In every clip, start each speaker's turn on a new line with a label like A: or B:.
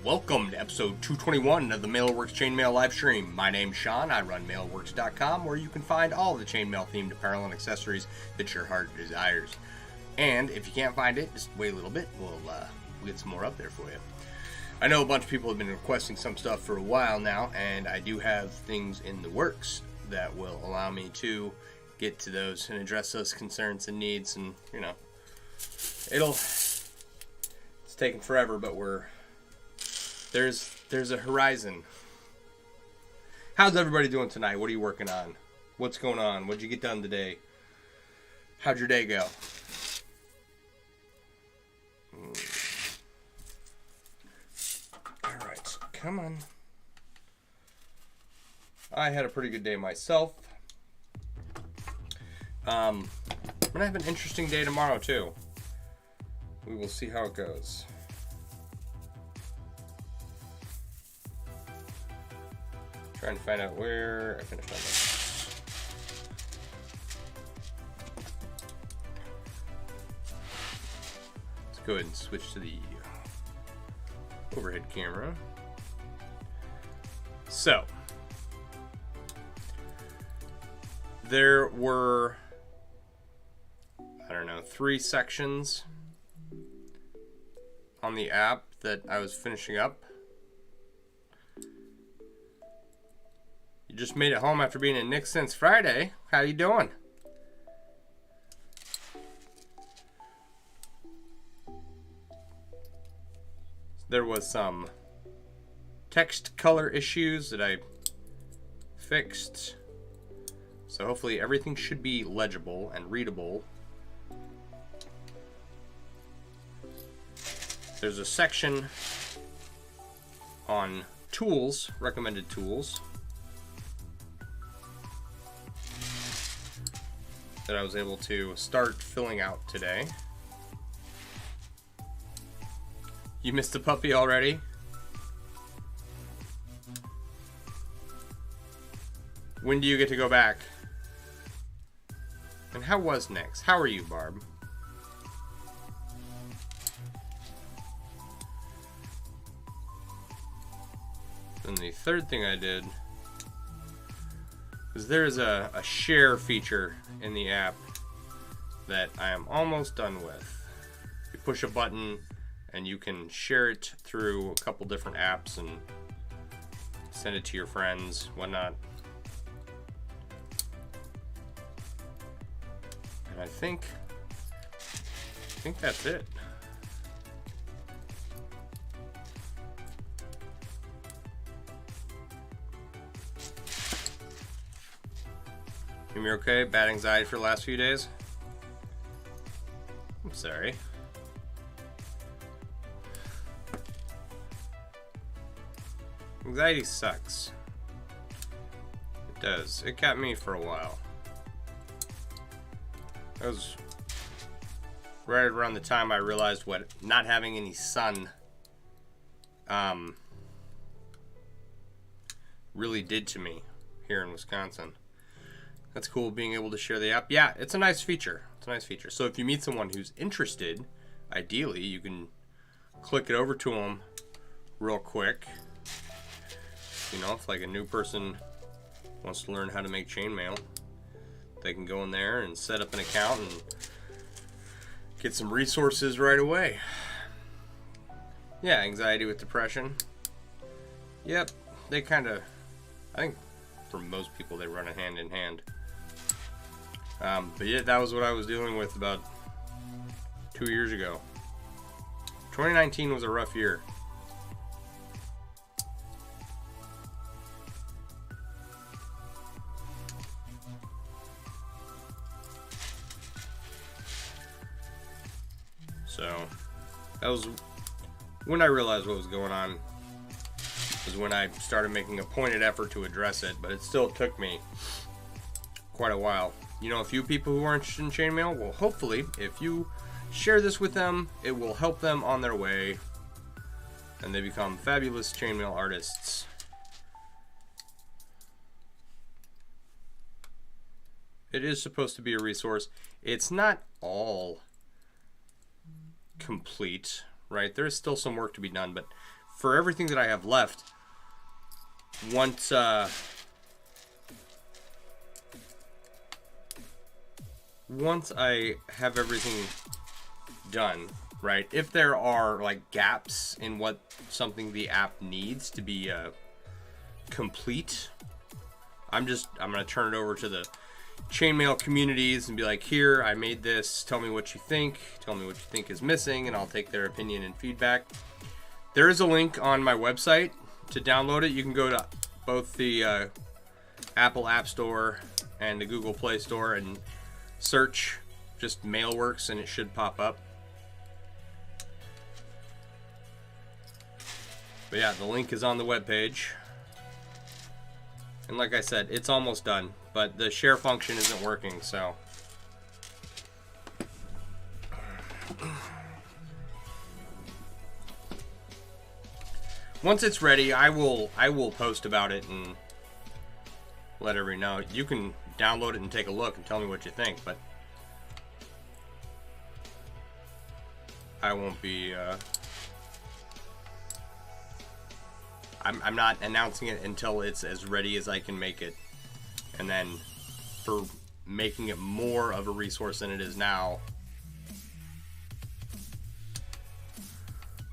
A: Welcome to episode 221 of the MailleWerX Chainmail Livestream. My name's Sean. I run MailleWerX.com, where you can find all the chainmail themed apparel and accessories that your heart desires. And if you can't find it, just wait a little bit. We'll get some more up there for you. I know a bunch of people have been requesting some stuff for a while now, and I do have things in the works that will allow me to get to those and address those concerns and needs. And you know, it's taken forever, but there's a horizon. How's everybody doing tonight? What are you working on? What's going on? What'd you get done today? How'd your day go? Alright, come on. I had a pretty good day myself. I'm gonna have an interesting day tomorrow too. We will see how it goes. Trying to find out where I finished on this. Let's go ahead and switch to the overhead camera. So, there were, I don't know, 3 sections on the app that I was finishing up. You just made it home after being in Nick since Friday. How you doing? There was some text color issues that I fixed. So hopefully everything should be legible and readable. There's a section on tools, recommended tools, that I was able to start filling out today. You missed the puppy already? When do you get to go back? And how was Nick's? How are you, Barb? Then the third thing I did is there's a share feature in the app that I am almost done with. You push a button and you can share it through a couple different apps and send it to your friends, whatnot. And I think that's it. You okay? Bad anxiety for the last few days? I'm sorry. Anxiety sucks. It does. It got me for a while. That was right around the time I realized what not having any sun really did to me here in Wisconsin. That's cool, being able to share the app. Yeah, it's a nice feature. It's a nice feature. So if you meet someone who's interested, ideally, you can click it over to them real quick. You know, if like a new person wants to learn how to make chainmail, they can go in there and set up an account and get some resources right away. Yeah, anxiety with depression. Yep, they kind of, I think for most people, they run hand in hand. But yeah, that was what I was dealing with about 2 years ago. 2019 was a rough year. So that was when I realized what was going on. Was when I started making a pointed effort to address it, but it still took me quite a while. You know, a few people who are interested in chainmail, well, hopefully, if you share this with them, it will help them on their way, and they become fabulous chainmail artists. It is supposed to be a resource. It's not all complete, right? There's still some work to be done, but for everything that I have left, once I have everything done, right? If there are like gaps in what something the app needs to be complete, I'm gonna turn it over to the Chainmail communities and be like, here, I made this, tell me what you think, tell me what you think is missing, and I'll take their opinion and feedback. There is a link on my website to download it. You can go to both the Apple App Store and the Google Play Store and search just MailleWerX and it should pop up. But yeah, the link is on the webpage. And like I said, it's almost done, but the share function isn't working, so. Once it's ready, I will post about it and let everybody know. You can download it and take a look and tell me what you think, but I won't be I'm not announcing it until it's as ready as I can make it. And then for making it more of a resource than it is now,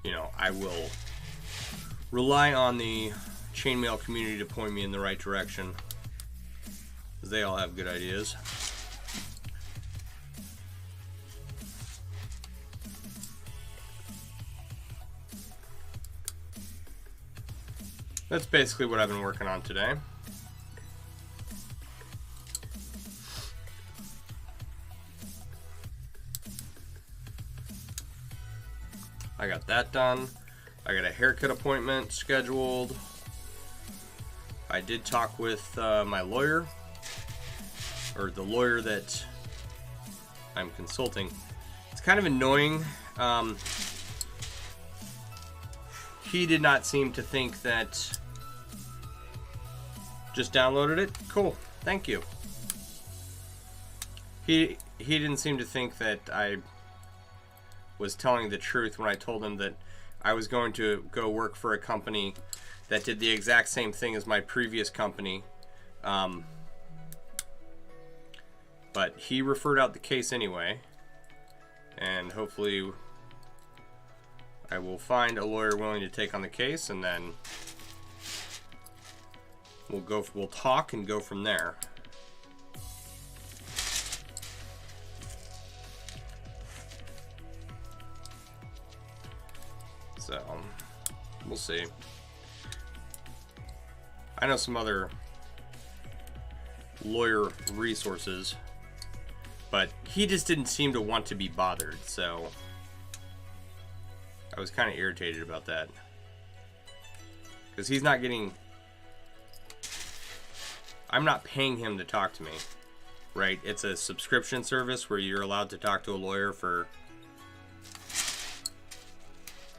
A: you know, I will rely on the Chainmail community to point me in the right direction, because they all have good ideas. That's basically what I've been working on today. I got that done. I got a haircut appointment scheduled. I did talk with my lawyer, or the lawyer that I'm consulting. It's kind of annoying. He did not seem to think that. Just downloaded it? Cool. Thank you. He didn't seem to think that I was telling the truth when I told him that I was going to go work for a company that did the exact same thing as my previous company. But he referred out the case anyway. And hopefully I will find a lawyer willing to take on the case, and then we'll talk and go from there. So we'll see. I know some other lawyer resources, but he just didn't seem to want to be bothered, so I was kind of irritated about that, because he's not getting, I'm not paying him to talk to me, right? It's a subscription service where you're allowed to talk to a lawyer for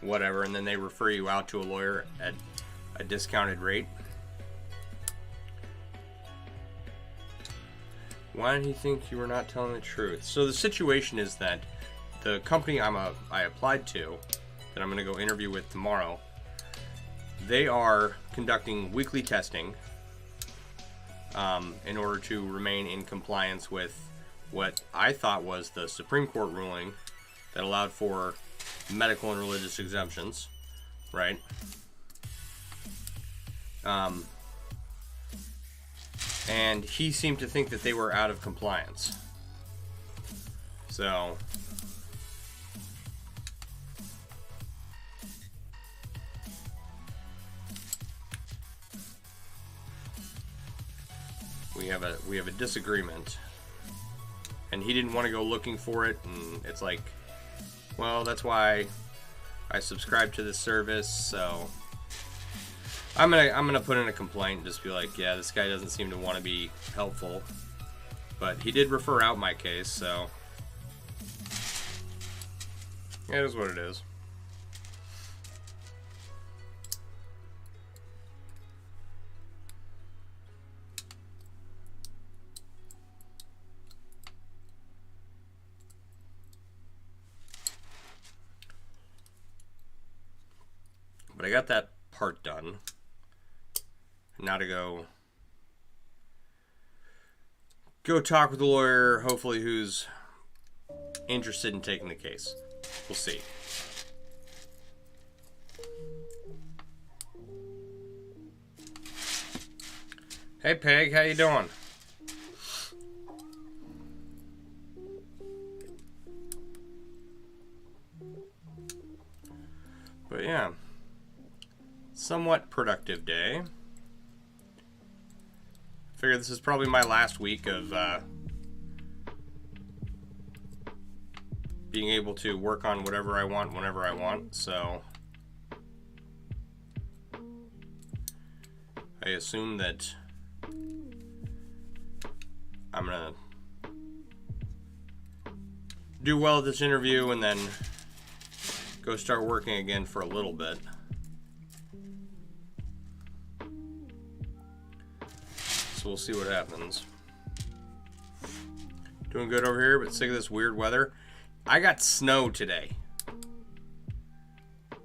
A: whatever, and then they refer you out to a lawyer at a discounted rate. Why did he think you were not telling the truth? So the situation is that the company I applied to, that I'm going to go interview with tomorrow, they are conducting weekly testing in order to remain in compliance with what I thought was the Supreme Court ruling that allowed for medical and religious exemptions, right? And he seemed to think that they were out of compliance. So we have a disagreement, and he didn't want to go looking for it, and it's like, well, that's why I subscribe to this service, so I'm gonna put in a complaint and just be like, yeah, this guy doesn't seem to want to be helpful. But he did refer out my case, so yeah, it is what it is. But But I got that part done. Now to go talk with the lawyer, hopefully who's interested in taking the case. We'll see. Hey Peg, how you doing? But yeah, somewhat productive day. Figure this is probably my last week of being able to work on whatever I want whenever I want, so I assume that I'm gonna do well at this interview and then go start working again for a little bit. So we'll see what happens. Doing good over here, but sick of this weird weather. I got snow today.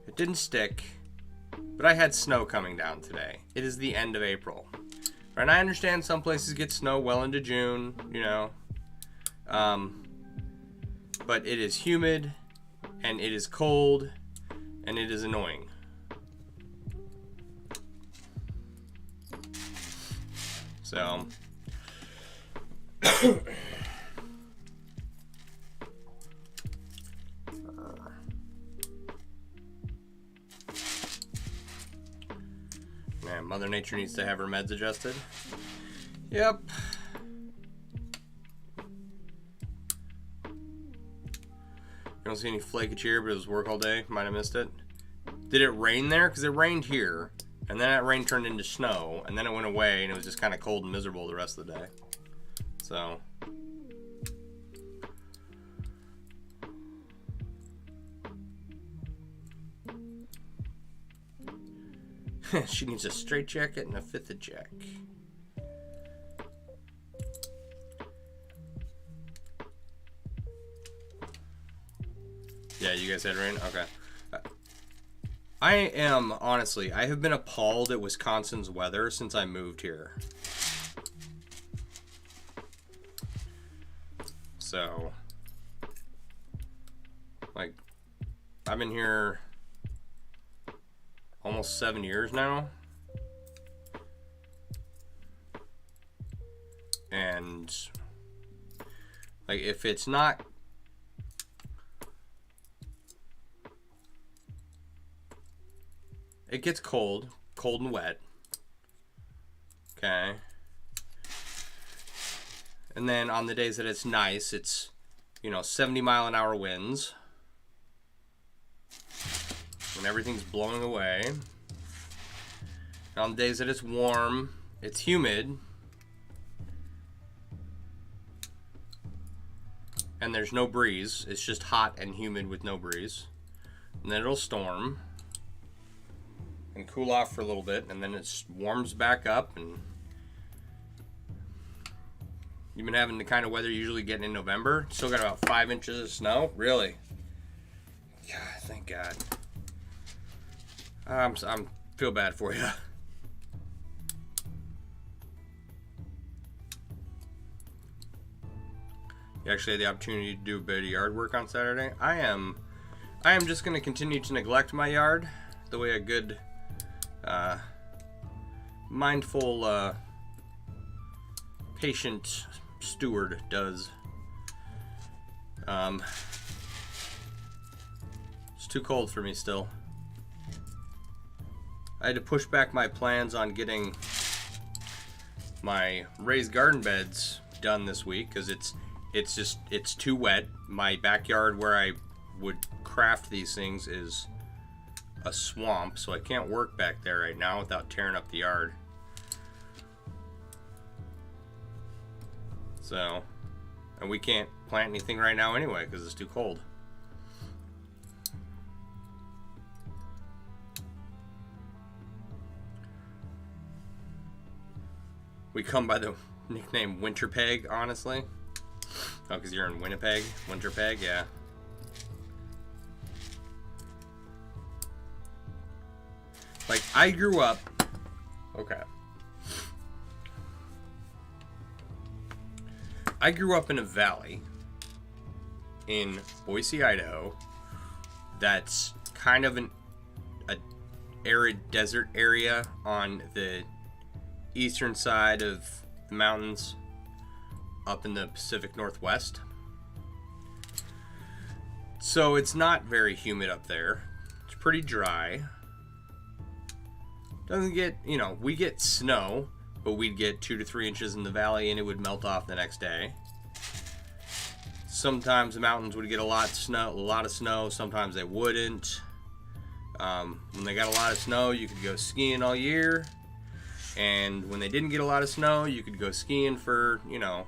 A: It didn't stick, but I had snow coming down today. It is the end of April. And I understand some places get snow well into June, you know. But it is humid, and it is cold, and it is annoying. So, man, Mother Nature needs to have her meds adjusted. Yep. You don't see any flakage here, but it was work all day. Might have missed it. Did it rain there? Because it rained here. And then that rain turned into snow. And then it went away. And it was just kind of cold and miserable the rest of the day. So. She needs a straight jacket and a fitted jack. Yeah, you guys had rain? Okay. I am, honestly, I have been appalled at Wisconsin's weather since I moved here. So, like, I've been here almost 7 years now. And, like, if it's not... It gets cold and wet. Okay. And then on the days that it's nice, it's, 70-mile-an-hour winds. And everything's blowing away. And on the days that it's warm, it's humid. And there's no breeze. It's just hot and humid with no breeze. And then it'll storm. And cool off for a little bit, and then it warms back up, and you've been having the kind of weather you usually get in November. Still got about 5 inches of snow. Really? Yeah, thank God. I'm feel bad for you. You actually had the opportunity to do a bit of yard work on Saturday. I am just going to continue to neglect my yard the way a good mindful, patient steward does. It's too cold for me still. I had to push back my plans on getting my raised garden beds done this week because it's too wet. My backyard where I would craft these things is a swamp, so I can't work back there right now without tearing up the yard. So, and we can't plant anything right now anyway because it's too cold. We come by the nickname Winter Peg, honestly. Oh, because you're in Winnipeg? Winter Peg, yeah. I grew up. Okay. I grew up in a valley in Boise, Idaho. That's kind of a arid desert area on the eastern side of the mountains up in the Pacific Northwest. So it's not very humid up there. It's pretty dry. Doesn't get, you know, we get snow, but we'd get 2 to 3 inches in the valley and it would melt off the next day. Sometimes the mountains would get a lot of snow. Sometimes they wouldn't. When they got a lot of snow, you could go skiing all year. And when they didn't get a lot of snow, you could go skiing for, you know,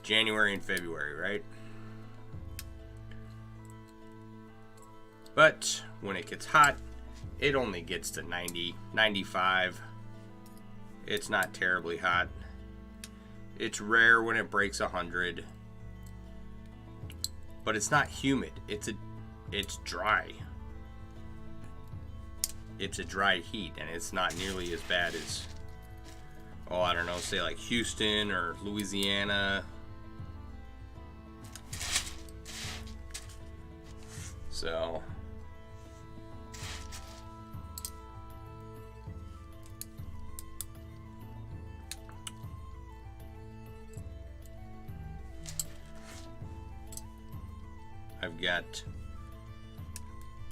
A: January and February, right? But when it gets hot, it only gets to 90, 95. It's not terribly hot. It's rare when it breaks 100. But it's not humid. It's dry. It's a dry heat, and it's not nearly as bad as, oh, I don't know, say like Houston or Louisiana. So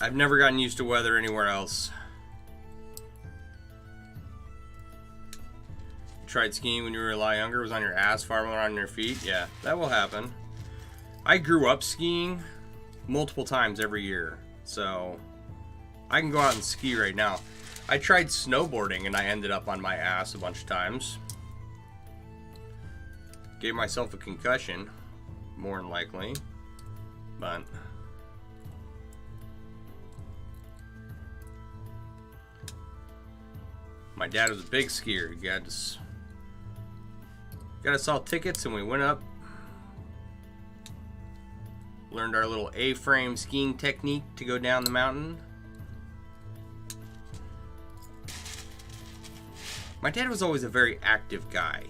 A: I've never gotten used to weather anywhere else. Tried skiing when you were a lot younger? Was on your ass, farming around on your feet? Yeah, that will happen. I grew up skiing multiple times every year, so I can go out and ski right now. I tried snowboarding and I ended up on my ass a bunch of times. Gave myself a concussion, more than likely, but my dad was a big skier. He got us all tickets and we went up. Learned our little A-frame skiing technique to go down the mountain. My dad was always a very active guy.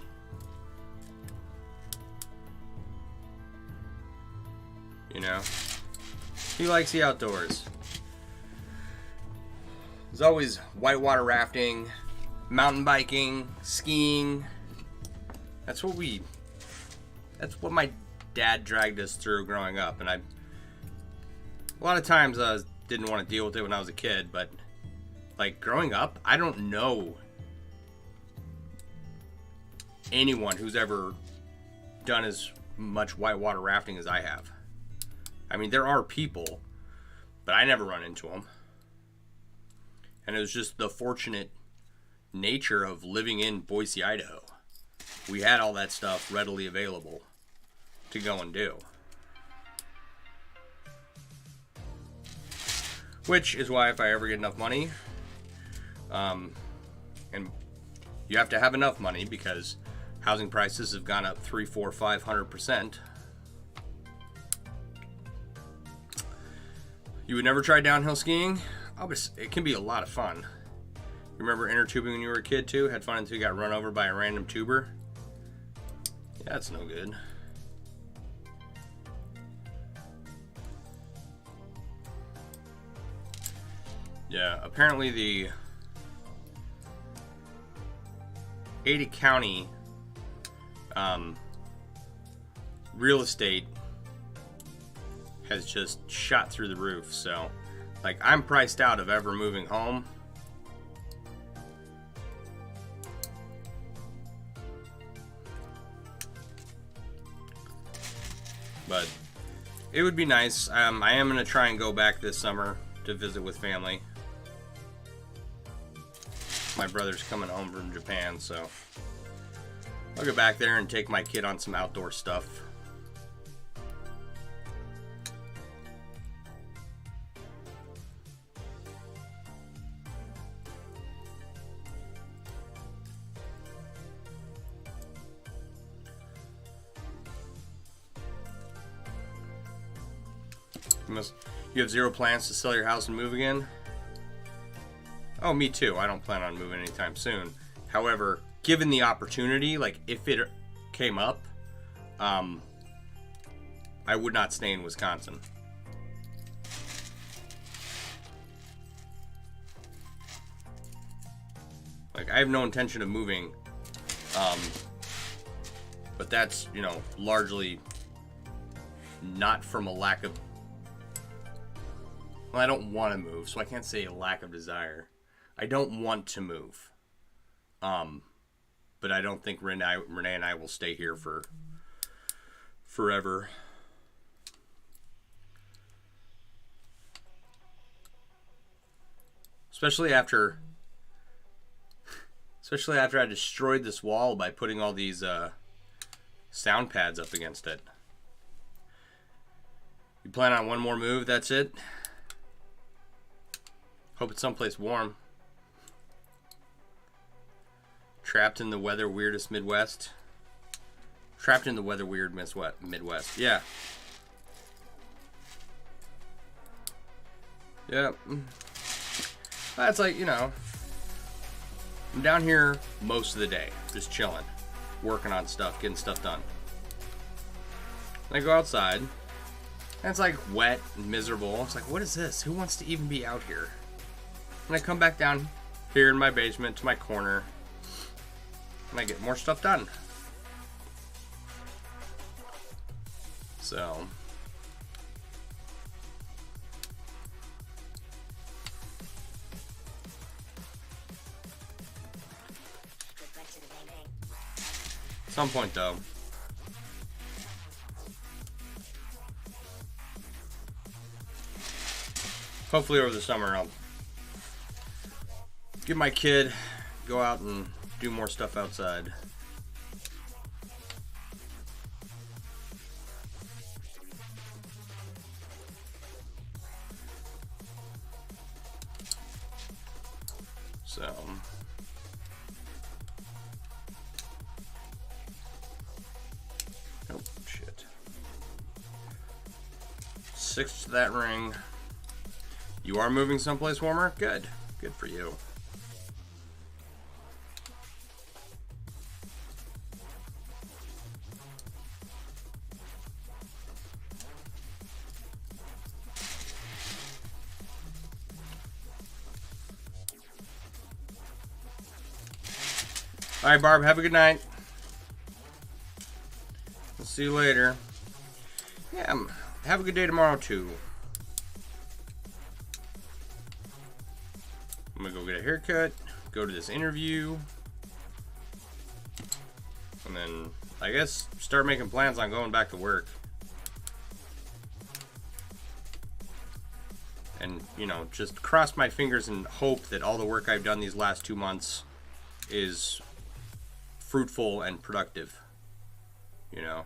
A: You know? He likes the outdoors. There's always whitewater rafting, mountain biking, skiing. That's what my dad dragged us through growing up, and a lot of times I didn't want to deal with it when I was a kid, but like growing up, I don't know anyone who's ever done as much whitewater rafting as I have. I mean, there are people, but I never run into them. And it was just the fortunate nature of living in Boise, Idaho. We had all that stuff readily available to go and do. Which is why if I ever get enough money, and you have to have enough money because housing prices have gone up 300, 400, 500%. You would never try downhill skiing? It can be a lot of fun. You remember inner tubing when you were a kid too? Had fun until you got run over by a random tuber? Yeah, that's no good. Yeah, apparently the Ada County real estate has just shot through the roof. So, like, I'm priced out of ever moving home. But it would be nice. I am going to try and go back this summer to visit with family. My brother's coming home from Japan, so I'll go back there and take my kid on some outdoor stuff. You have zero plans to sell your house and move again? Oh, me too. I don't plan on moving anytime soon. However, given the opportunity, like if it came up, I would not stay in Wisconsin. Like, I have no intention of moving, but that's, you know, largely not from a lack of, well, I don't want to move, so I can't say a lack of desire. I don't want to move, but I don't think Renee and I will stay here for forever. Especially after I destroyed this wall by putting all these sound pads up against it. You plan on one more move, that's it? Hope it's someplace warm. Trapped in the weather weirdest Midwest. Trapped in the weather weird Midwest. Yeah. Yeah. That's like, you know, I'm down here most of the day, just chilling, working on stuff, getting stuff done. And I go outside, and it's like wet and miserable. It's like, what is this? Who wants to even be out here? And I come back down here in my basement to my corner, and I get more stuff done. So, at some point though, hopefully over the summer, I'll get my kid, go out and do more stuff outside. So, oh shit. 6 to that ring. You are moving someplace warmer? Good. Good for you. All right, Barb, have a good night. We'll see you later. Yeah, have a good day tomorrow, too. I'm gonna go get a haircut, go to this interview, and then I guess start making plans on going back to work. And, you know, just cross my fingers and hope that all the work I've done these last 2 months is fruitful and productive, you know.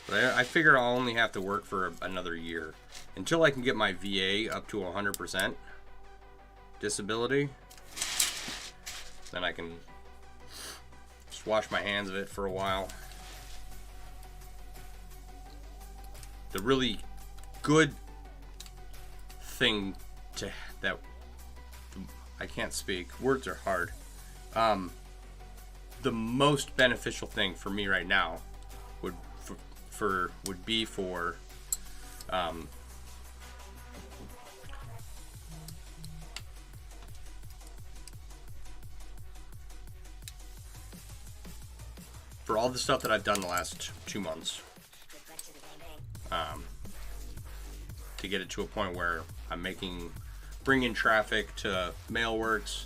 A: But I figure I'll only have to work for another year until I can get my VA up to 100% disability. Then I can just wash my hands of it for a while. The really good thing to that, I can't speak, words are hard. The most beneficial thing for me right now would be for all the stuff that I've done the last 2 months, to get it to a point where I'm bringing traffic to MailleWerX,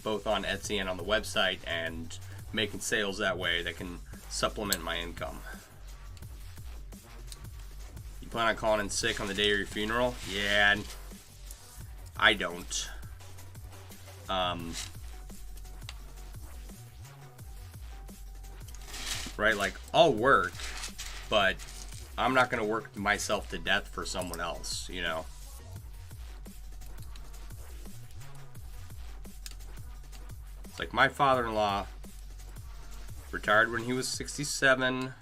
A: both on Etsy and on the website, and making sales that way that can supplement my income. You plan on calling in sick on the day of your funeral? Yeah, I don't. Right, like, I'll work, but I'm not gonna work myself to death for someone else, you know? It's like my father-in-law retired when he was 67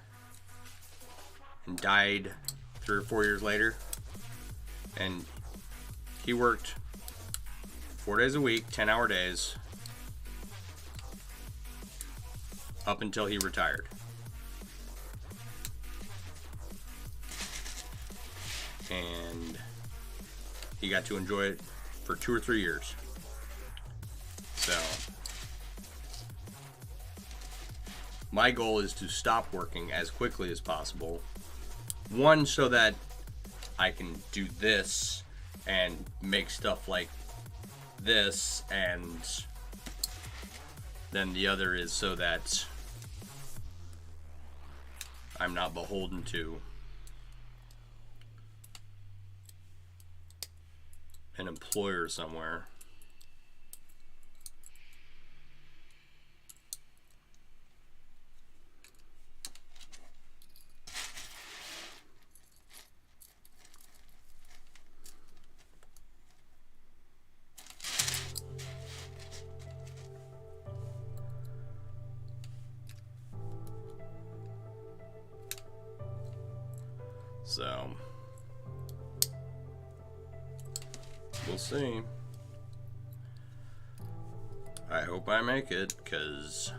A: and died 3 or 4 years later, and he worked 4 days a week, 10-hour days, up until he retired. And he got to enjoy it for 2 or 3 years. So my goal is to stop working as quickly as possible. One, so that I can do this and make stuff like this, and then the other is so that I'm not beholden to an employer somewhere. So we'll see. I hope I make it, because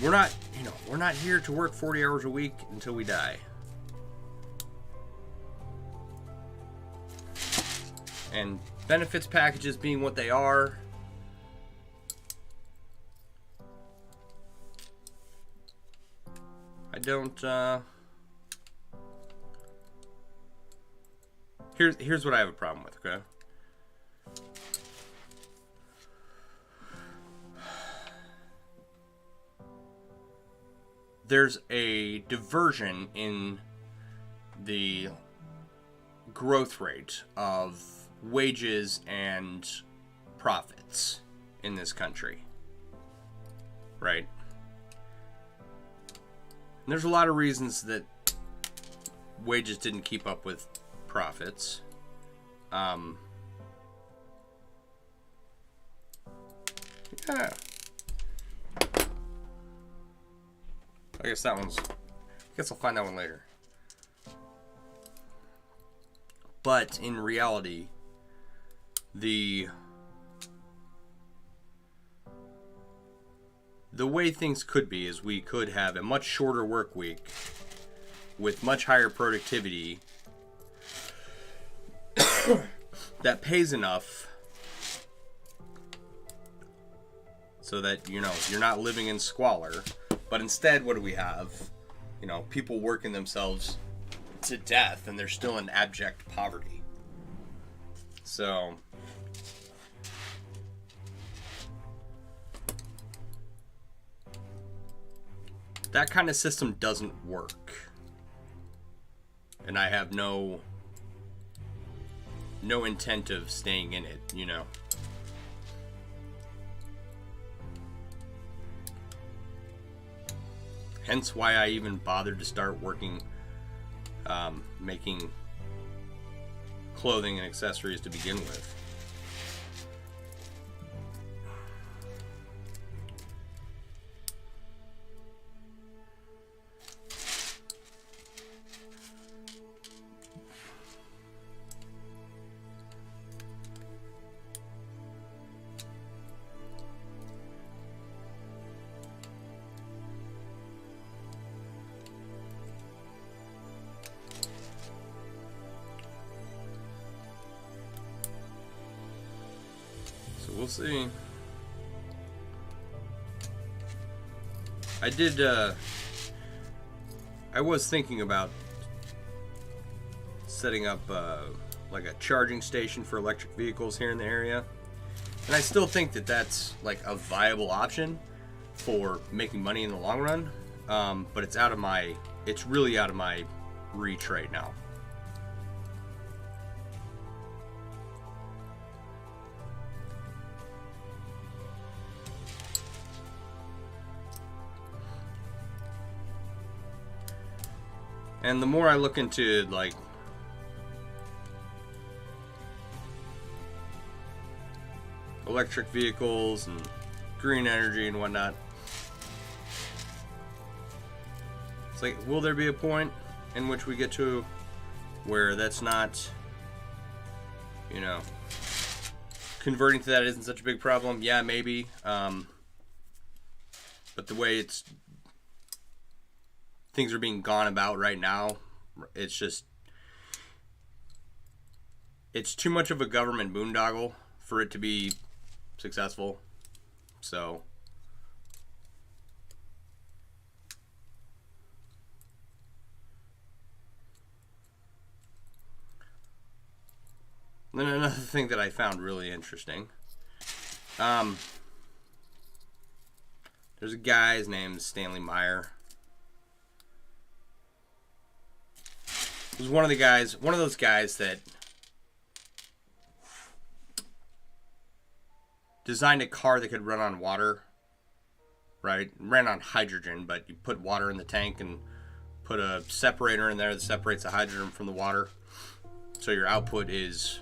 A: we're not here to work 40 hours a week until we die. And benefits packages being what they are, I don't, here's what I have a problem with, okay? There's a diversion in the growth rate of wages and profits in this country, right? And there's a lot of reasons that wages didn't keep up with profits. Yeah. I guess I'll find that one later. But in reality, the way things could be is we could have a much shorter work week with much higher productivity that pays enough so that, you're not living in squalor. But instead, what do we have? People working themselves to death, and they're still in abject poverty. So that kind of system doesn't work, and I have no intent of staying in it, Hence why I even bothered to start working, making clothing and accessories to begin with. We'll see. I was thinking about setting up like a charging station for electric vehicles here in the area, and I still think that that's like a viable option for making money in the long run, but it's really out of my reach right now. And the more I look into like electric vehicles and green energy and whatnot. It's like, will there be a point in which we get to where that's not, you know, converting to that isn't such a big problem? Yeah, maybe. But the way things are being gone about right now, it's just, it's too much of a government boondoggle for it to be successful. So then another thing that I found really interesting, there's a guy, his name's Stanley Meyer. He was one of those guys that designed a car that could run on water, right? Ran on hydrogen, but you put water in the tank and put a separator in there that separates the hydrogen from the water. So your output is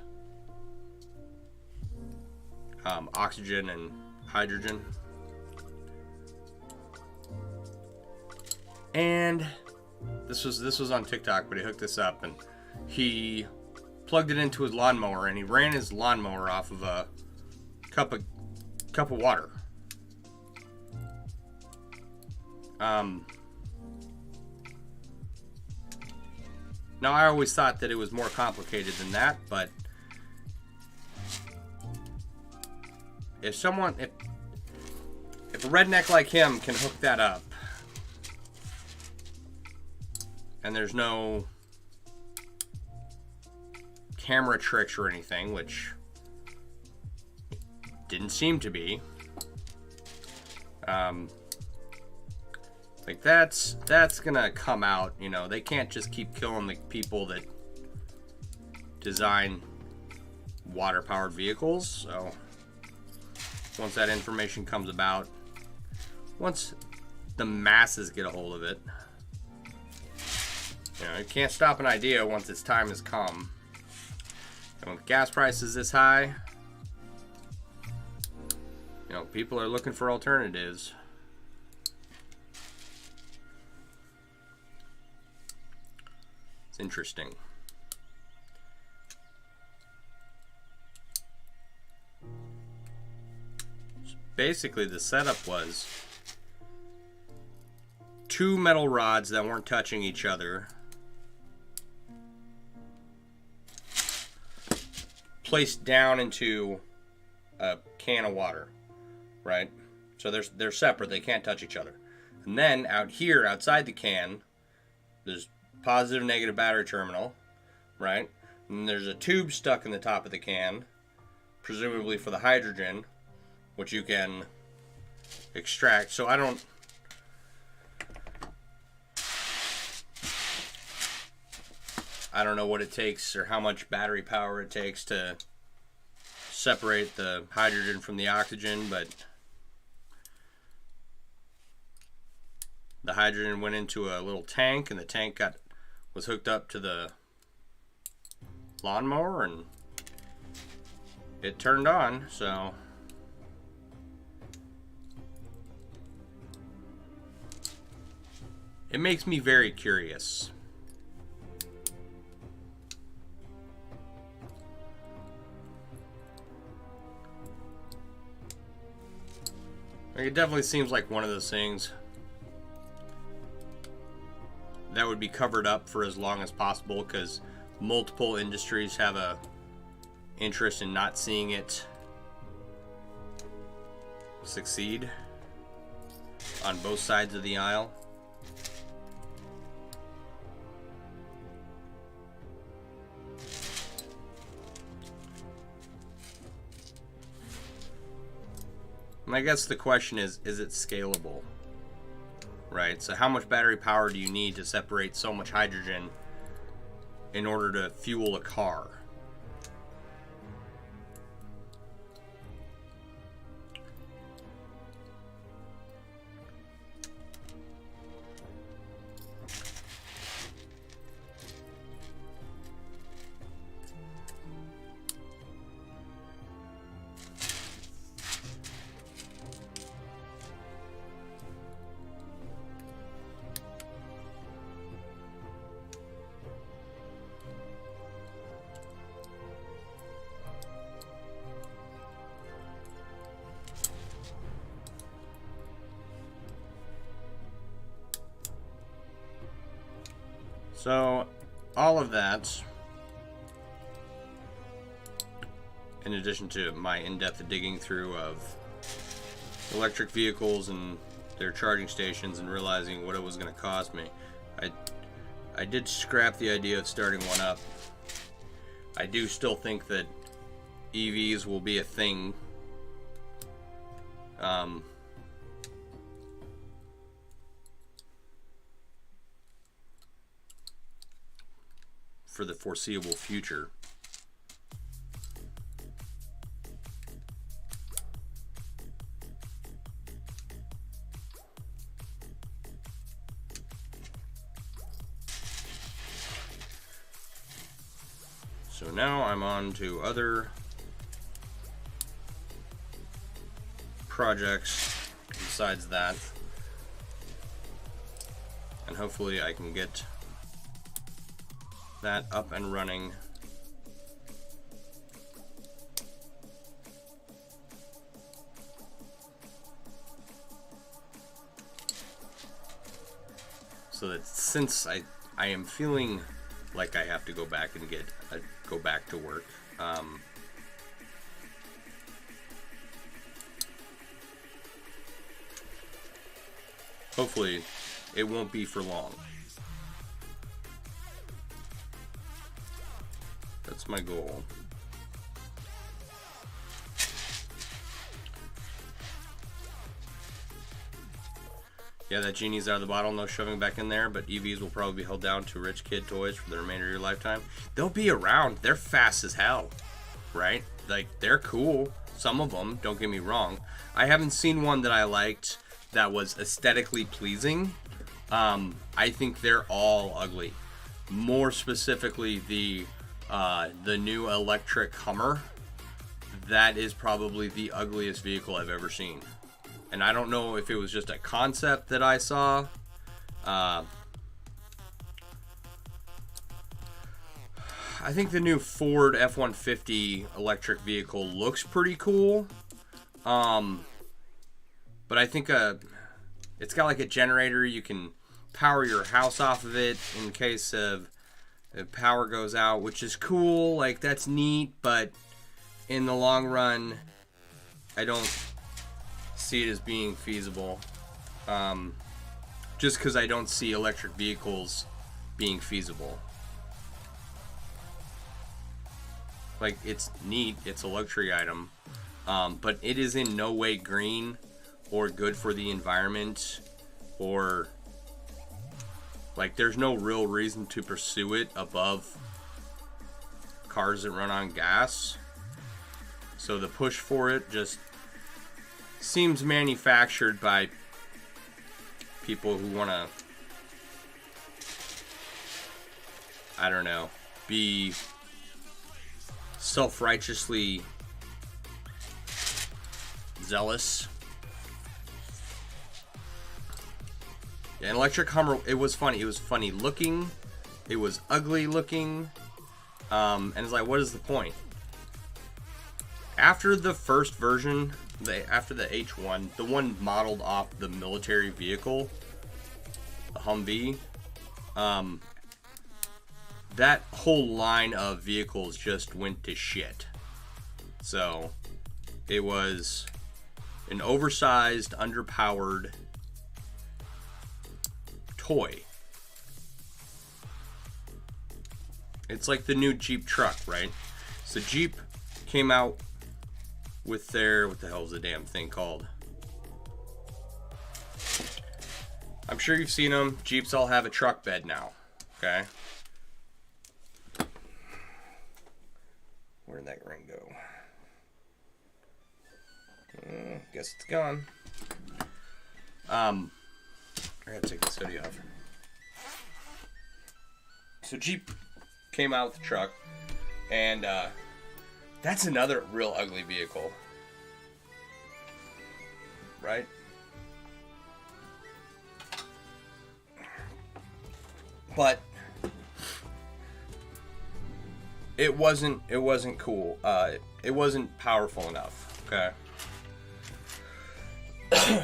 A: oxygen and hydrogen. And this was on TikTok, but he hooked this up and he plugged it into his lawnmower and he ran his lawnmower off of a cup of water. Now I always thought that it was more complicated than that, but if a redneck like him can hook that up, and there's no camera tricks or anything, which didn't seem to be, like that's gonna come out. You know, they can't just keep killing the people that design water-powered vehicles. So once that information comes about, once the masses get a hold of it, you know, you can't stop an idea once its time has come. And with gas prices this high, you know, people are looking for alternatives. It's interesting. So basically, the setup was 2 metal rods that weren't touching each other, placed down into a can of water, right? So they're separate, they can't touch each other. And then out here, outside the can, there's positive, negative battery terminal, right? And there's a tube stuck in the top of the can, presumably for the hydrogen, which you can extract. So I don't know what it takes or how much battery power it takes to separate the hydrogen from the oxygen, but the hydrogen went into a little tank and the tank was hooked up to the lawnmower and it turned on. So it makes me very curious. It definitely seems like one of those things that would be covered up for as long as possible, because multiple industries have a interest in not seeing it succeed on both sides of the aisle. And I guess the question is it scalable? Right? So how much battery power do you need to separate so much hydrogen in order to fuel a car? So, all of that, in addition to my in-depth digging through of electric vehicles and their charging stations and realizing what it was going to cost me, I did scrap the idea of starting one up. I do still think that EVs will be a thing. For the foreseeable future. So now I'm on to other projects besides that, and hopefully I can get that up and running. So that since I am feeling like I have to go back and go back to work, hopefully it won't be for long. That's my goal. Yeah, that genie's out of the bottle, no shoving back in there, but EVs will probably be held down to rich kid toys for the remainder of your lifetime. They'll be around. They're fast as hell, right? Like, they're cool. Some of them, don't get me wrong. I haven't seen one that I liked that was aesthetically pleasing. I think they're all ugly. More specifically, the new electric Hummer. That is probably the ugliest vehicle I've ever seen. And I don't know if it was just a concept that I saw. I think the new Ford F-150 electric vehicle looks pretty cool. But I think it's got like a generator. You can power your house off of it in case of if power goes out, which is cool. Like, that's neat, but in the long run, I don't see it as being feasible. Just because I don't see electric vehicles being feasible. Like, it's neat, it's a luxury item, but it is in no way green or good for the environment, or like, there's no real reason to pursue it above cars that run on gas. So the push for it just seems manufactured by people who want to, I don't know, be self-righteously zealous. Yeah, an electric Hummer, it was funny. It was funny looking. It was ugly looking. And it's like, what is the point? After the first version, after the H1, the one modeled off the military vehicle, the Humvee, that whole line of vehicles just went to shit. So it was an oversized, underpowered toy. It's like the new Jeep truck, right? So Jeep came out with their, what the hell is the damn thing called? I'm sure you've seen them. Jeeps all have a truck bed now. Okay. Where'd that ring go? Guess it's gone. I gotta take this hoodie off. So Jeep came out with the truck, and that's another real ugly vehicle, right? But it wasn't cool. It wasn't powerful enough, okay,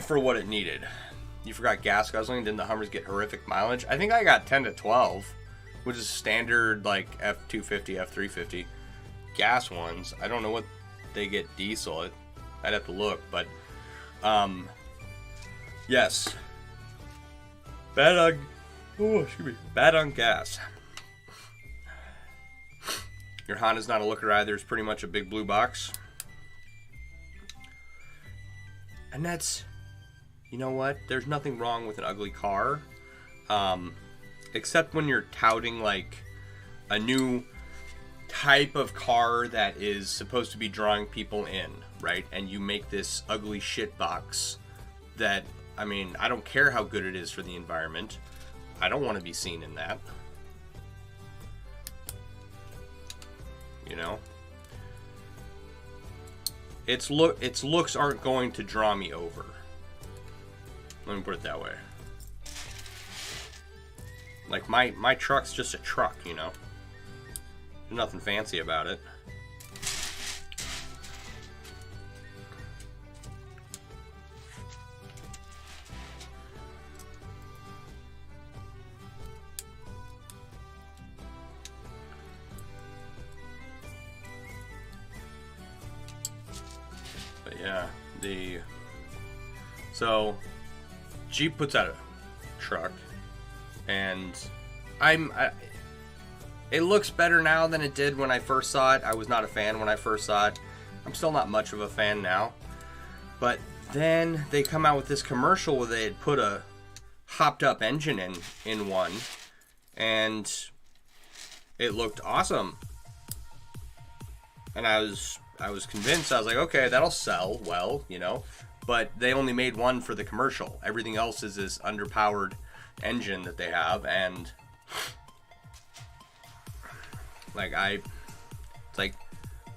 A: for what it needed. You forgot gas guzzling. Didn't the Hummers get horrific mileage? I think I got 10 to 12. which is standard like F250, F350. Gas ones, I don't know what they get diesel. I'd have to look, but yes, bad on gas. Your Honda's not a looker either. It's pretty much a big blue box. And that's, you know what? There's nothing wrong with an ugly car. Except when you're touting like a new type of car that is supposed to be drawing people in, right? And you make this ugly shit box that, I mean, I don't care how good it is for the environment. I don't want to be seen in that. You know? Its looks aren't going to draw me over. Let me put it that way. Like, my truck's just a truck, you know? There's nothing fancy about it. But yeah, so Jeep puts out a truck, and it looks better now than it did when I first saw it. I was not a fan when I first saw it. I'm still not much of a fan now. But then they come out with this commercial where they had put a hopped up engine in one, and it looked awesome. And I was convinced. I was like, okay, that'll sell well, you know. But they only made one for the commercial. Everything else is this underpowered engine that they have, and it's like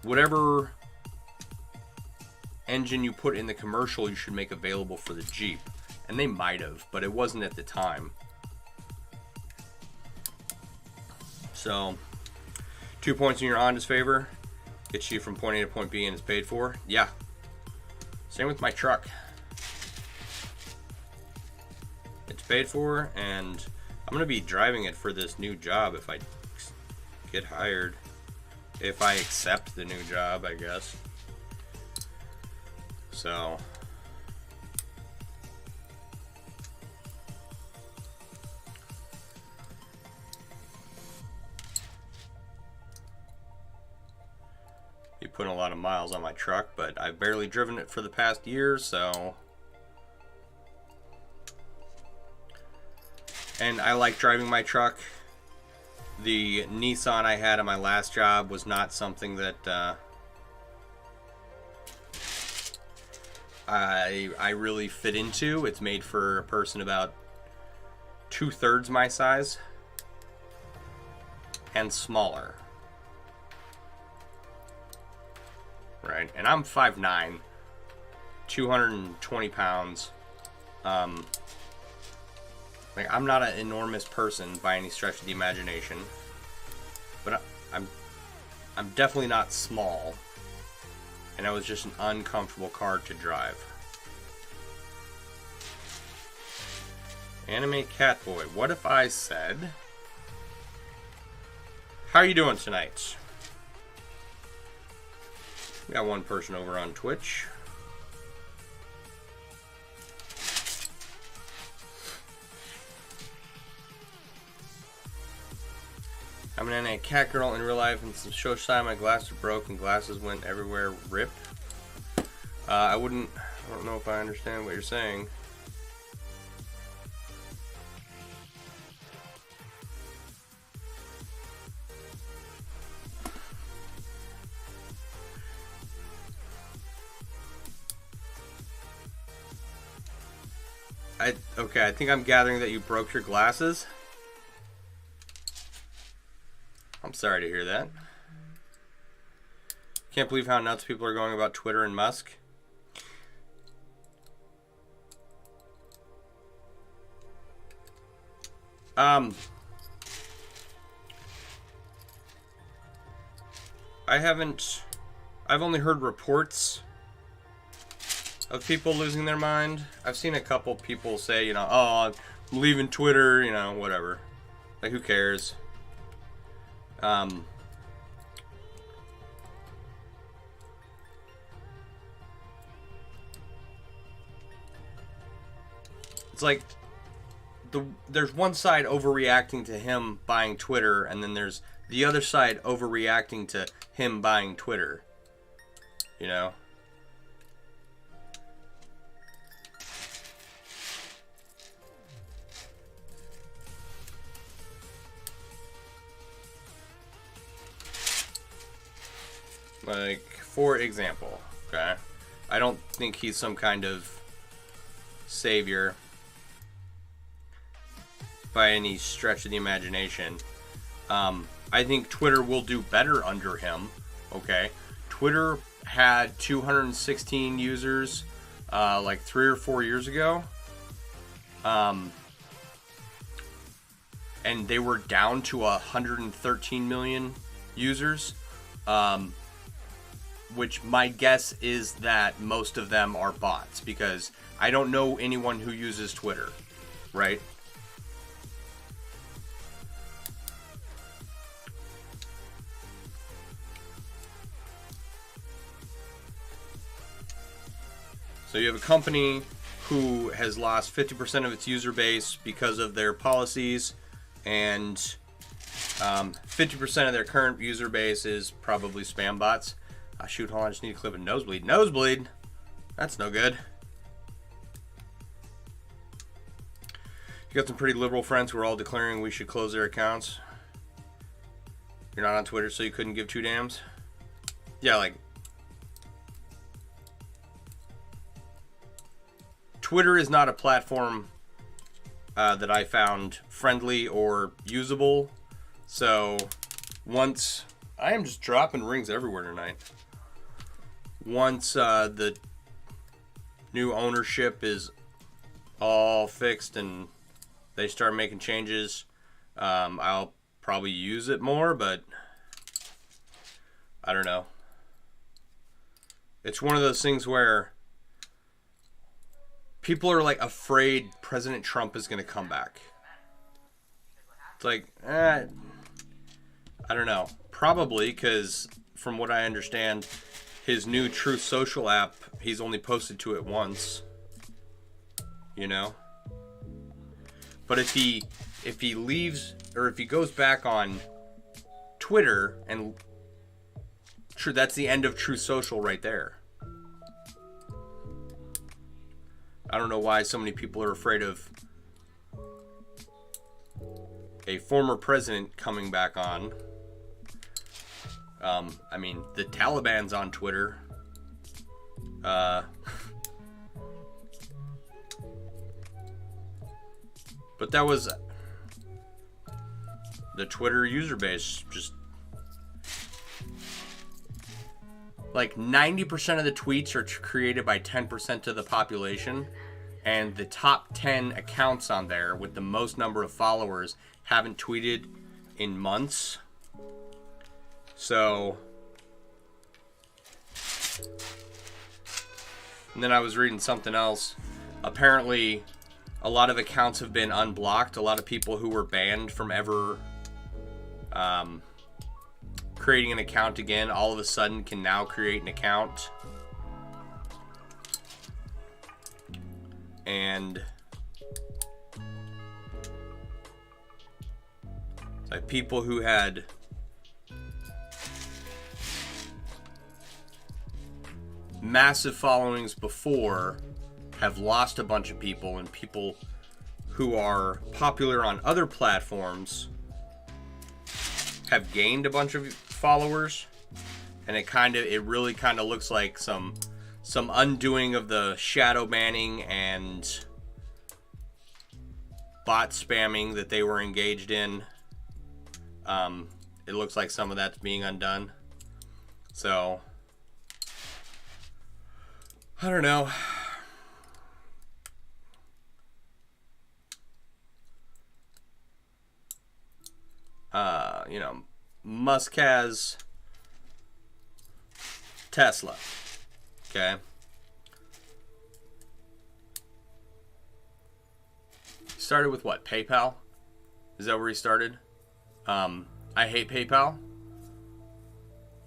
A: whatever engine you put in the commercial, you should make available for the Jeep. And they might have, but it wasn't at the time. So, 2 points in your Honda's favor. Gets you from point A to point B and is paid for. Yeah. Same with my truck. It's paid for, and I'm going to be driving it for this new job if I get hired. If I accept the new job, I guess. So be putting a lot of miles on my truck, but I've barely driven it for the past year, so. And I like driving my truck. The Nissan I had at my last job was not something that I really fit into. It's made for a person about 2/3 my size and smaller. Right? And I'm 5'9", 220 pounds. Like, I'm not an enormous person by any stretch of the imagination, but I'm definitely not small, and it was just an uncomfortable car to drive. Anime Catboy, what if I said, how are you doing tonight? We got one person over on Twitch. I'm an NA cat girl in real life, and some show time my glasses broke and glasses went everywhere. Rip. I don't know if I understand what you're saying. Okay, I think I'm gathering that you broke your glasses. I'm sorry to hear that. Can't believe how nuts people are going about Twitter and Musk. I've only heard reports of people losing their mind. I've seen a couple people say, you know, oh, I'm leaving Twitter, you know, whatever. Like, who cares? Um, it's like there's one side overreacting to him buying Twitter, and then there's the other side overreacting to him buying Twitter. You know? Like, for example, okay? I don't think he's some kind of savior by any stretch of the imagination. I think Twitter will do better under him, okay? Twitter had 216 users like 3 or 4 years ago. And they were down to 113 million users. Which my guess is that most of them are bots, because I don't know anyone who uses Twitter, right? So you have a company who has lost 50% of its user base because of their policies, and 50% of their current user base is probably spam bots. Shoot, hold on, I just need to clip a nosebleed. Nosebleed? That's no good. You got some pretty liberal friends who are all declaring we should close their accounts. You're not on Twitter, so you couldn't give two dams? Yeah, like... Twitter is not a platform that I found friendly or usable. So, once... I am just dropping rings everywhere tonight. Once the new ownership is all fixed and they start making changes, I'll probably use it more, but I don't know. It's one of those things where people are like afraid President Trump is going to come back. It's like, I don't know. Probably, because from what I understand, his new Truth Social app, he's only posted to it once. You know? But if he leaves, or if he goes back on Twitter, and that's the end of Truth Social right there. I don't know why so many people are afraid of a former president coming back on. I mean, the Taliban's on Twitter. But that was the Twitter user base. Just like 90% of the tweets are created by 10% of the population, and the top 10 accounts on there with the most number of followers haven't tweeted in months. So, and then I was reading something else. Apparently, a lot of accounts have been unblocked. A lot of people who were banned from ever creating an account again, all of a sudden can now create an account. And like people who had massive followings before have lost a bunch of people, and people who are popular on other platforms have gained a bunch of followers, and it really kind of looks like some undoing of the shadow banning and bot spamming that they were engaged in. It looks like some of that's being undone. So I don't know. Musk has Tesla. Okay. He started with what? PayPal? Is that where he started? I hate PayPal,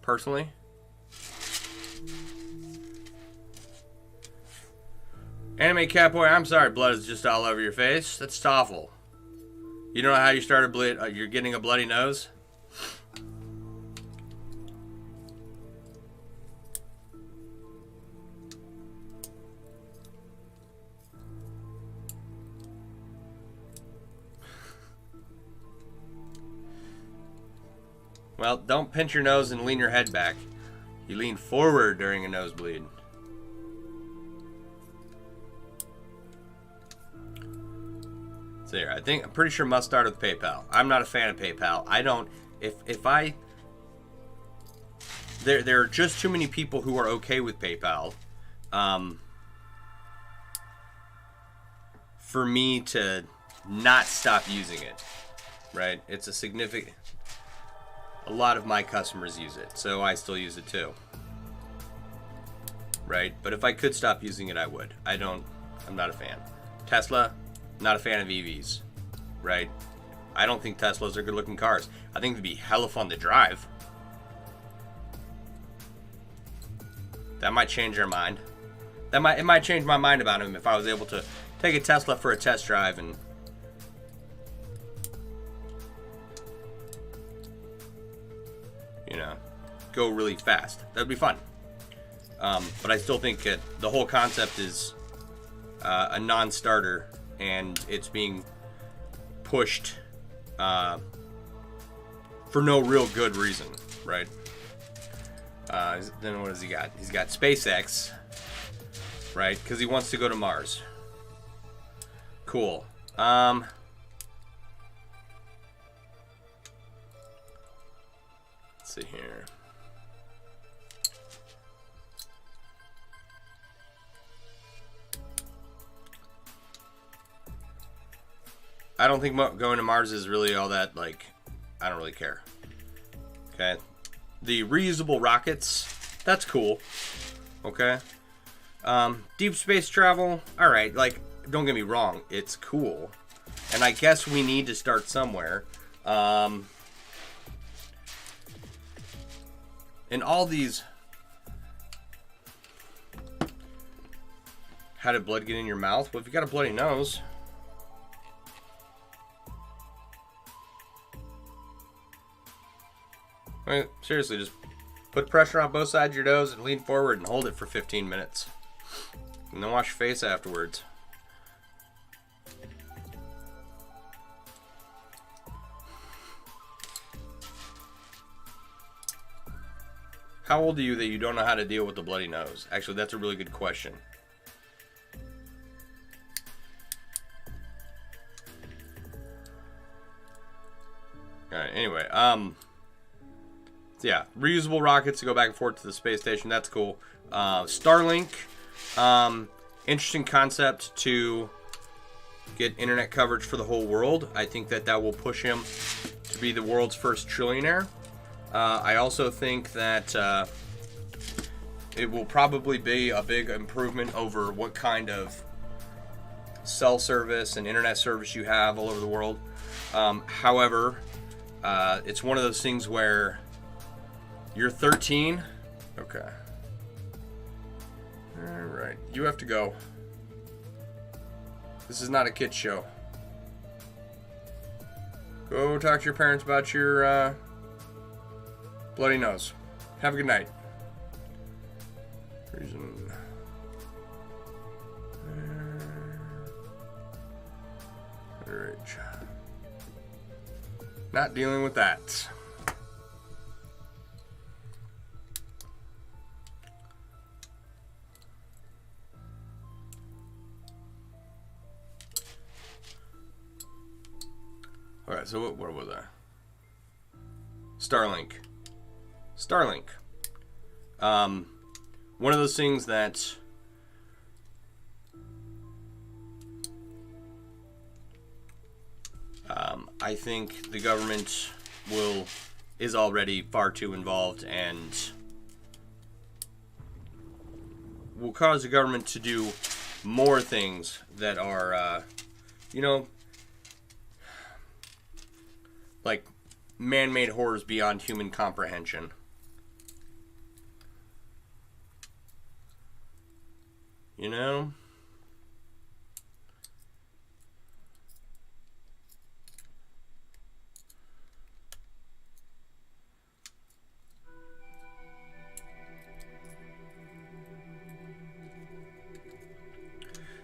A: personally. Anime Catboy, I'm sorry, blood is just all over your face. That's awful. You don't know how you started bleed? You're getting a bloody nose? Well, don't pinch your nose and lean your head back. You lean forward during a nosebleed. So here, I'm pretty sure must start with PayPal. I'm not a fan of PayPal. I don't, there are just too many people who are okay with PayPal for me to not stop using it, right? It's a lot of my customers use it, so I still use it too, right? But if I could stop using it, I would. I'm not a fan. Tesla, not a fan of EVs, right? I don't think Teslas are good looking cars. I think they'd be hella fun to drive. That might change your mind. It might change my mind about them if I was able to take a Tesla for a test drive and go really fast. That'd be fun. But I still think that the whole concept is a non-starter, and it's being pushed for no real good reason, right? Then what has he got? He's got SpaceX, right? Because he wants to go to Mars. Cool. Let's see here. I don't think going to Mars is really all that, I don't really care. Okay. The reusable rockets, that's cool. Okay. Deep space travel, alright, don't get me wrong, it's cool. And I guess we need to start somewhere. And all these... How did blood get in your mouth? Well, if you got a bloody nose... Seriously, just put pressure on both sides of your nose and lean forward and hold it for 15 minutes. And then wash your face afterwards. How old are you that you don't know how to deal with a bloody nose? Actually, that's a really good question. Alright, anyway, yeah, reusable rockets to go back and forth to the space station. That's cool. Starlink, interesting concept to get internet coverage for the whole world. I think that will push him to be the world's first trillionaire. I also think that it will probably be a big improvement over what kind of cell service and internet service you have all over the world. However, it's one of those things where you're 13. Okay. Alright. You have to go. This is not a kid's show. Go talk to your parents about your bloody nose. Have a good night. Reason. Underage. Not dealing with that. Alright, so where was I? Starlink. One of those things that I think the government is already far too involved and will cause the government to do more things that are, man-made horrors beyond human comprehension. You know?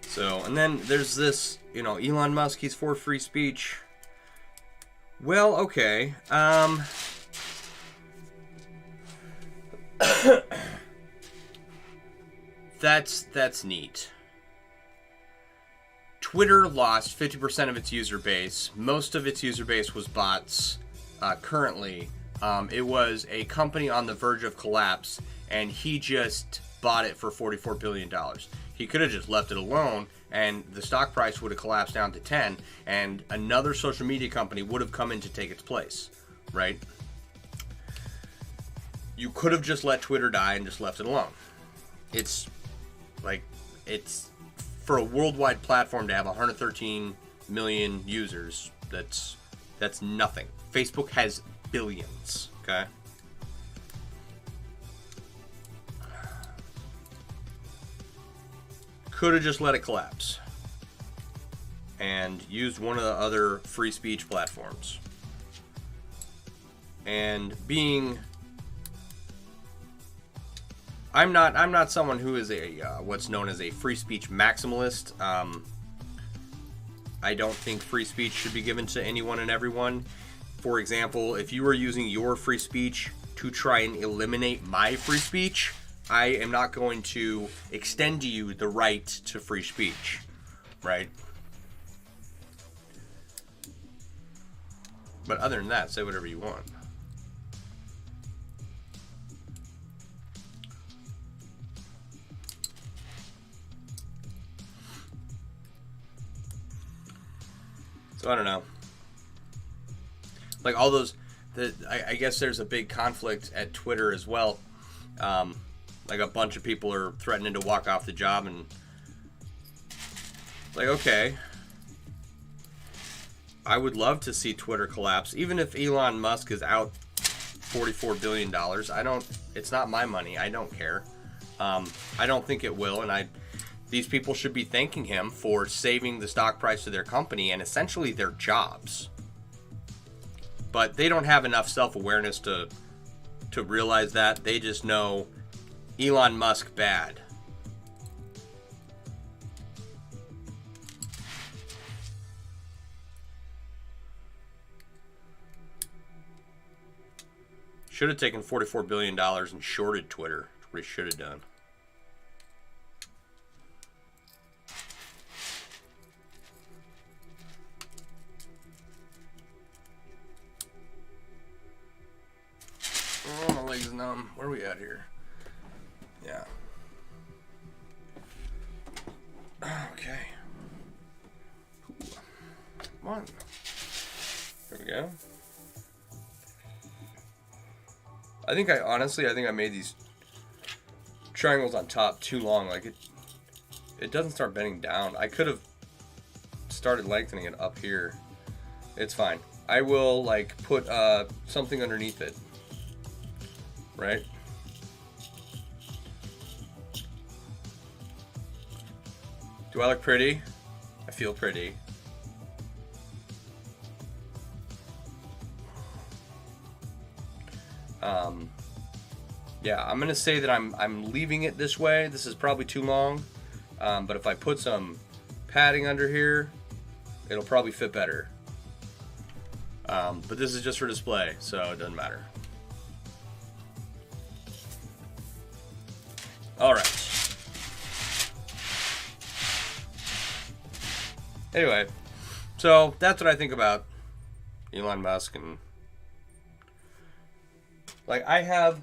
A: So, and then there's this, you know, Elon Musk, he's for free speech. Well, okay. That's neat. Twitter lost 50% of its user base. Most of its user base was bots. Currently, it was a company on the verge of collapse, and he just bought it for $44 billion. He could have just left it alone, and the stock price would have collapsed down to 10, and another social media company would have come in to take its place, right? You could have just let Twitter die and just left it alone. It's for a worldwide platform to have 113 million users, that's nothing. Facebook has billions, okay? Could have just let it collapse and used one of the other free speech platforms. And I'm not someone who is a what's known as a free speech maximalist. I don't think free speech should be given to anyone and everyone. For example, if you are using your free speech to try and eliminate my free speech, I am not going to extend to you the right to free speech, right? But other than that, say whatever you want. So I don't know. Like all those, I guess there's a big conflict at Twitter as well. Like a bunch of people are threatening to walk off the job, and like, okay, I would love to see Twitter collapse, even if Elon Musk is out $44 billion. It's not my money. I don't care. I don't think it will, and these people should be thanking him for saving the stock price of their company and essentially their jobs. But they don't have enough self-awareness to realize that. They just know Elon Musk bad. Should have taken $44 billion and shorted Twitter. That's what he should have done. Oh, my leg's numb. Where are we at here? Yeah. Okay. Come on. There we go. I think I made these triangles on top too long. Like it doesn't start bending down. I could have started lengthening it up here. It's fine. I will like put something underneath it. Right? Do I look pretty? I feel pretty. Yeah, I'm gonna say that I'm leaving it this way. This is probably too long, but if I put some padding under here, it'll probably fit better. But this is just for display, so it doesn't matter. All right. Anyway, so that's what I think about Elon Musk, and like I have,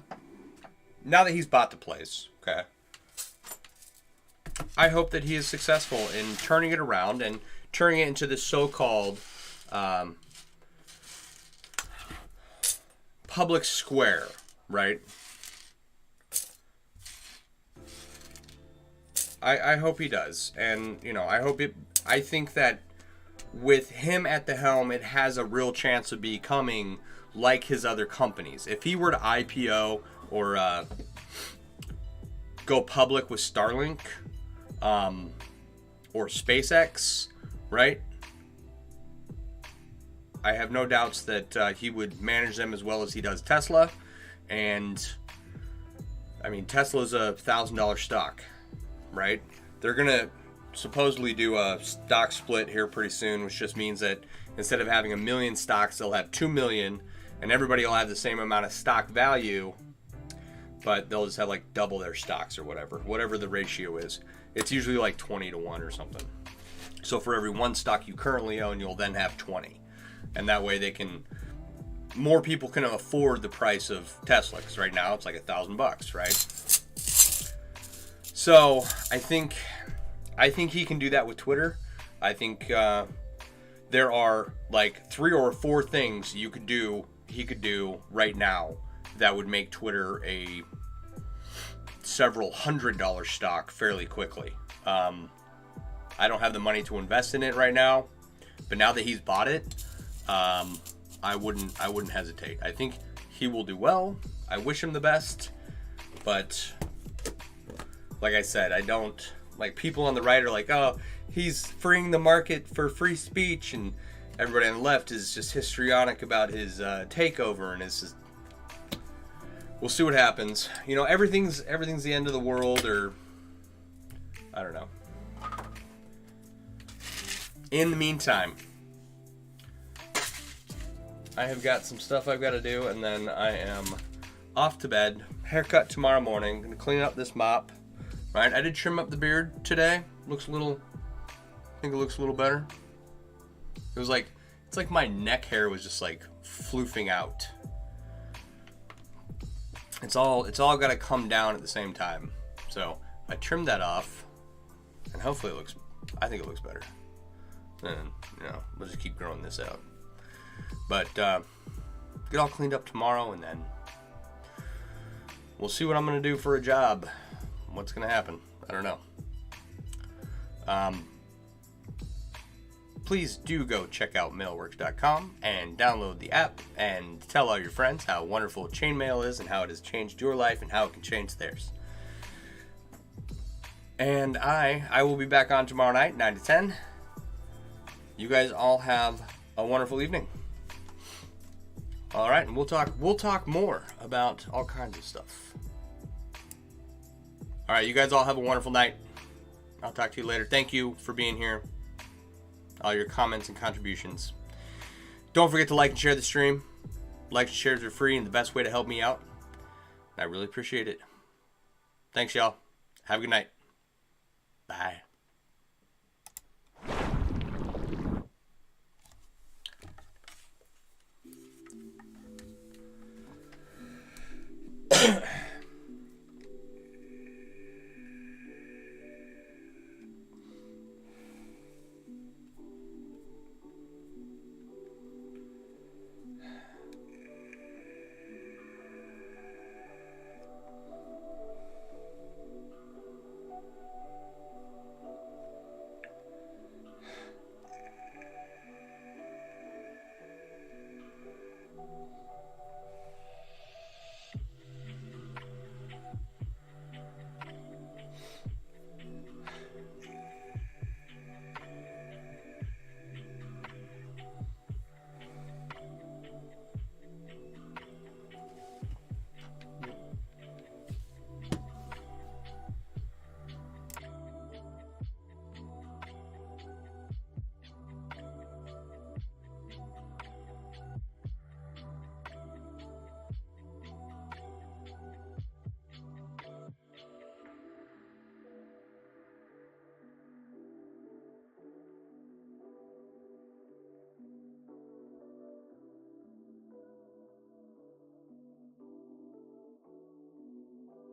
A: now that he's bought the place, okay, I hope that he is successful in turning it around and turning it into this so-called public square, right? I hope he does, and you know, I think that with him at the helm, it has a real chance of becoming like his other companies. If he were to IPO or go public with Starlink or SpaceX, right? I have no doubts that he would manage them as well as he does Tesla. And I mean, Tesla's a $1,000 stock, right? They're gonna supposedly do a stock split here pretty soon, which just means that instead of having 1 million stocks, they'll have 2 million, and everybody will have the same amount of stock value, but they'll just have like double their stocks or whatever the ratio is. It's usually like 20 to 1 or something. So for every 1 stock you currently own, you'll then have 20. And that way more people can afford the price of Tesla, because right now it's like $1,000, right? So I think he can do that with Twitter. I think there are like 3 or 4 things he could do right now that would make Twitter a several $100 stock fairly quickly. I don't have the money to invest in it right now, but now that he's bought it, I wouldn't hesitate. I think he will do well. I wish him the best, but like I said, I don't like people on the right are like, oh, he's freeing the market for free speech, and everybody on the left is just histrionic about his takeover, and it's just, we'll see what happens. You know, everything's the end of the world, or I don't know. In the meantime, I have got some stuff I've got to do, and then I am off to bed. Haircut tomorrow morning. Gonna clean up this mop. Right, I did trim up the beard today. I think it looks a little better. It's like my neck hair was just like floofing out. It's all got to come down at the same time. So I trimmed that off, and hopefully I think it looks better. And we'll just keep growing this out. But get all cleaned up tomorrow, and then we'll see what I'm gonna do for a job. What's gonna happen? I don't know. Please do go check out MailleWerX.com and download the app and tell all your friends how wonderful Chainmail is and how it has changed your life and how it can change theirs. And I will be back on tomorrow night, 9 to 10. You guys all have a wonderful evening. All right, and we'll talk more about all kinds of stuff. All right, you guys all have a wonderful night. I'll talk to you later. Thank you for being here. All your comments and contributions. Don't forget to like and share the stream. Likes and shares are free and the best way to help me out. I really appreciate it. Thanks, y'all. Have a good night. Bye.